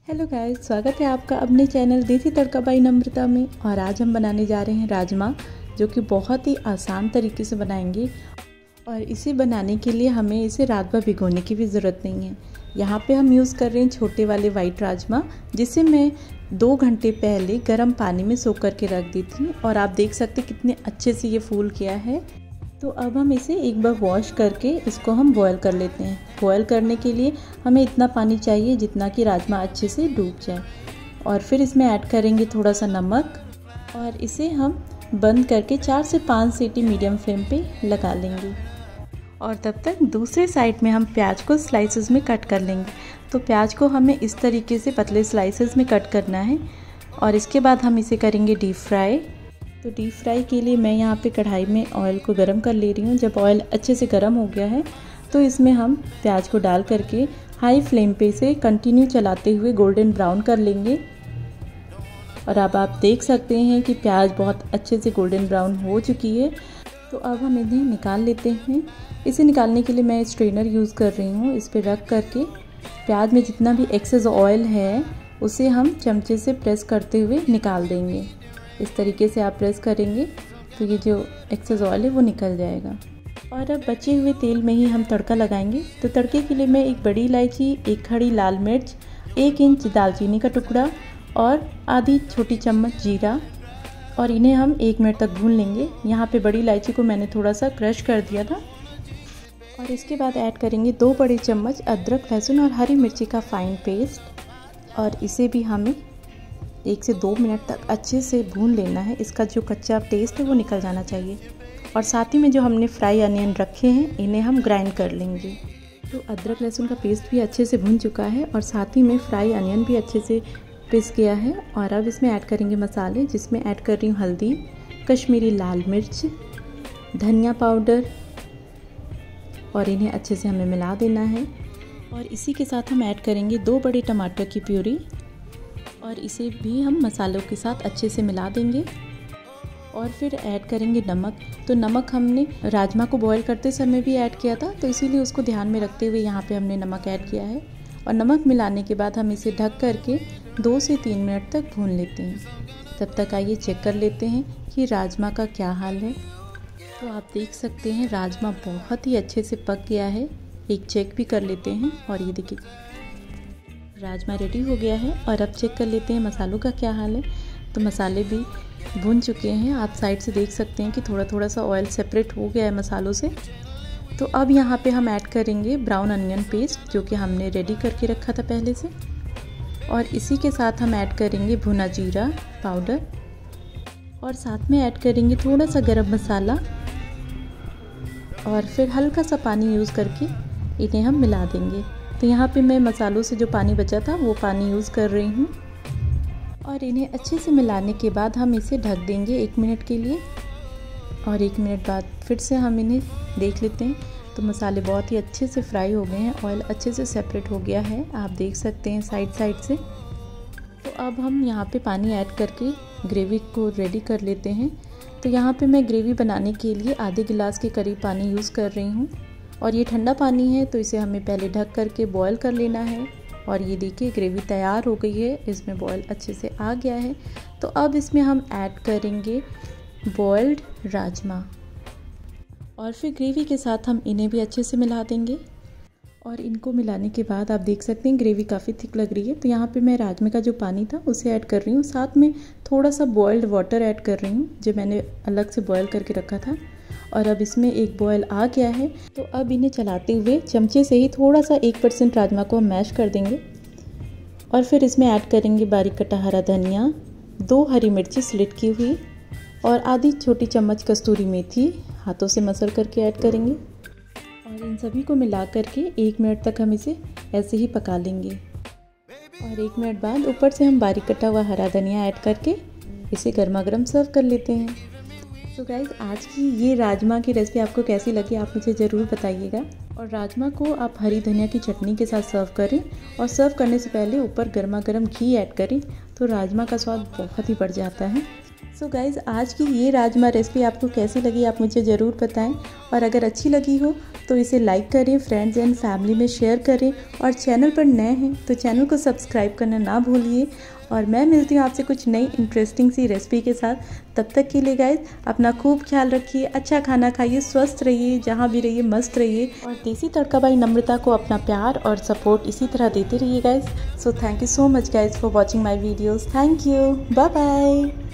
Hello guys, स्वागत है आपका अपने चैनल देसी तड़का बाई नम्रता में। और आज हम बनाने जा रहे हैं राजमा, जो कि बहुत ही आसान तरीके से बनाएंगे। और इसे बनाने के लिए हमें इसे रात भर भिगोने की भी ज़रूरत नहीं है। यहाँ पे हम यूज़ कर रहे हैं छोटे वाले वाइट राजमा, जिसे मैं 2 घंटे पहले गर्म पानी में सोख करके रख दी थी। और आप देख सकते कितने अच्छे से ये फूल गया है। तो अब हम इसे एक बार वॉश करके इसको हम बॉयल कर लेते हैं। बॉयल करने के लिए हमें इतना पानी चाहिए जितना कि राजमा अच्छे से डूब जाए। और फिर इसमें ऐड करेंगे थोड़ा सा नमक और इसे हम बंद करके 4 से 5 सीटी मीडियम फ्लेम पे लगा लेंगे। और तब तक दूसरे साइड में हम प्याज को स्लाइसेस में कट कर लेंगे। तो प्याज को हमें इस तरीके से पतले स्लाइसेस में कट करना है। और इसके बाद हम इसे करेंगे डीप फ्राई। तो डीप फ्राई के लिए मैं यहाँ पे कढ़ाई में ऑयल को गरम कर ले रही हूँ। जब ऑयल अच्छे से गरम हो गया है तो इसमें हम प्याज को डाल करके हाई फ्लेम पे इसे कंटिन्यू चलाते हुए गोल्डन ब्राउन कर लेंगे। और अब आप देख सकते हैं कि प्याज बहुत अच्छे से गोल्डन ब्राउन हो चुकी है। तो अब हम इन्हें निकाल लेते हैं। इसे निकालने के लिए मैं स्ट्रेनर यूज़ कर रही हूँ। इस पर रख करके प्याज में जितना भी एक्सेस ऑयल है उसे हम चमचे से प्रेस करते हुए निकाल देंगे। इस तरीके से आप प्रेस करेंगे तो ये जो एक्सेस ऑयल है वो निकल जाएगा। और अब बचे हुए तेल में ही हम तड़का लगाएंगे। तो तड़के के लिए मैं एक बड़ी इलायची, 1 खड़ी लाल मिर्च, 1 इंच दालचीनी का टुकड़ा और आधी छोटी चम्मच जीरा, और इन्हें हम 1 मिनट तक भून लेंगे। यहाँ पे बड़ी इलायची को मैंने थोड़ा सा क्रश कर दिया था। और इसके बाद ऐड करेंगे 2 बड़े चम्मच अदरक, लहसुन और हरी मिर्ची का फाइन पेस्ट। और इसे भी हमें 1 से 2 मिनट तक अच्छे से भून लेना है। इसका जो कच्चा टेस्ट है वो निकल जाना चाहिए। और साथ ही में जो हमने फ्राई अनियन रखे हैं इन्हें हम ग्राइंड कर लेंगे। तो अदरक लहसुन का पेस्ट भी अच्छे से भून चुका है और साथ ही में फ्राई अनियन भी अच्छे से पिस गया है। और अब इसमें ऐड करेंगे मसाले, जिसमें ऐड कर रही हूँ हल्दी, कश्मीरी लाल मिर्च, धनिया पाउडर, और इन्हें अच्छे से हमें मिला देना है। और इसी के साथ हम ऐड करेंगे 2 बड़े टमाटर की प्यूरी, और इसे भी हम मसालों के साथ अच्छे से मिला देंगे। और फिर ऐड करेंगे नमक। तो नमक हमने राजमा को बॉईल करते समय भी ऐड किया था, तो इसीलिए उसको ध्यान में रखते हुए यहाँ पे हमने नमक ऐड किया है। और नमक मिलाने के बाद हम इसे ढक करके 2 से 3 मिनट तक भून लेते हैं। तब तक आइए चेक कर लेते हैं कि राजमा का क्या हाल है। तो आप देख सकते हैं राजमा बहुत ही अच्छे से पक गया है। एक चेक भी कर लेते हैं। और ये देखिए राजमा रेडी हो गया है। और अब चेक कर लेते हैं मसालों का क्या हाल है। तो मसाले भी भुन चुके हैं। आप साइड से देख सकते हैं कि थोड़ा थोड़ा सा ऑयल सेपरेट हो गया है मसालों से। तो अब यहाँ पे हम ऐड करेंगे ब्राउन अनियन पेस्ट, जो कि हमने रेडी करके रखा था पहले से। और इसी के साथ हम ऐड करेंगे भुना जीरा पाउडर, और साथ में ऐड करेंगे थोड़ा सा गरम मसाला। और फिर हल्का सा पानी यूज़ करके इन्हें हम मिला देंगे। तो यहाँ पे मैं मसालों से जो पानी बचा था वो पानी यूज़ कर रही हूँ। और इन्हें अच्छे से मिलाने के बाद हम इसे ढक देंगे 1 मिनट के लिए। और 1 मिनट बाद फिर से हम इन्हें देख लेते हैं। तो मसाले बहुत ही अच्छे से फ्राई हो गए हैं, ऑयल अच्छे से सेपरेट हो गया है, आप देख सकते हैं साइड से। तो अब हम यहाँ पे पानी ऐड करके ग्रेवी को रेडी कर लेते हैं। तो यहाँ पे मैं ग्रेवी बनाने के लिए आधे गिलास के करीब पानी यूज़ कर रही हूँ। और ये ठंडा पानी है, तो इसे हमें पहले ढक करके बॉयल कर लेना है। और ये देखिए ग्रेवी तैयार हो गई है, इसमें बॉयल अच्छे से आ गया है। तो अब इसमें हम ऐड करेंगे बॉइल्ड राजमा, और फिर ग्रेवी के साथ हम इन्हें भी अच्छे से मिला देंगे। और इनको मिलाने के बाद आप देख सकते हैं ग्रेवी काफ़ी थिक लग रही है। तो यहाँ पे मैं राजमे का जो पानी था उसे ऐड कर रही हूँ। साथ में थोड़ा सा बॉइल्ड वाटर ऐड कर रही हूँ, जो मैंने अलग से बॉयल करके रखा था। और अब इसमें एक बॉयल आ गया है। तो अब इन्हें चलाते हुए चमचे से ही थोड़ा सा 1% राजमा को हम मैश कर देंगे। और फिर इसमें ऐड करेंगे बारीक कटा हरा धनिया, 2 हरी मिर्ची स्लिट की हुई, और आधी छोटी चम्मच कस्तूरी मेथी हाथों से मसल करके ऐड करेंगे। और इन सभी को मिला करके 1 मिनट तक हम इसे ऐसे ही पका लेंगे। और 1 मिनट बाद ऊपर से हम बारीक कटा हुआ हरा धनिया ऐड करके इसे गर्मा गर्म सर्व कर लेते हैं। तो गाइज़, आज की ये राजमा की रेसिपी आपको कैसी लगी आप मुझे ज़रूर बताइएगा। और राजमा को आप हरी धनिया की चटनी के साथ सर्व करें, और सर्व करने से पहले ऊपर गर्मा गर्म घी ऐड करें, तो राजमा का स्वाद बहुत ही बढ़ जाता है। सो गाइज़, आज की ये राजमा रेसिपी आपको कैसी लगी आप मुझे ज़रूर बताएं। और अगर अच्छी लगी हो तो इसे लाइक करें, फ्रेंड्स एंड फैमिली में शेयर करें और चैनल पर नए हैं तो चैनल को सब्सक्राइब करना ना भूलिए। और मैं मिलती हूँ आपसे कुछ नई इंटरेस्टिंग सी रेसिपी के साथ। तब तक के लिए गाइस अपना खूब ख्याल रखिए, अच्छा खाना खाइए, स्वस्थ रहिए, जहाँ भी रहिए मस्त रहिए और देसी तड़का बाई नम्रता को अपना प्यार और सपोर्ट इसी तरह देते रहिए guys. So thank you so much guys for watching my videos. Thank you, bye bye.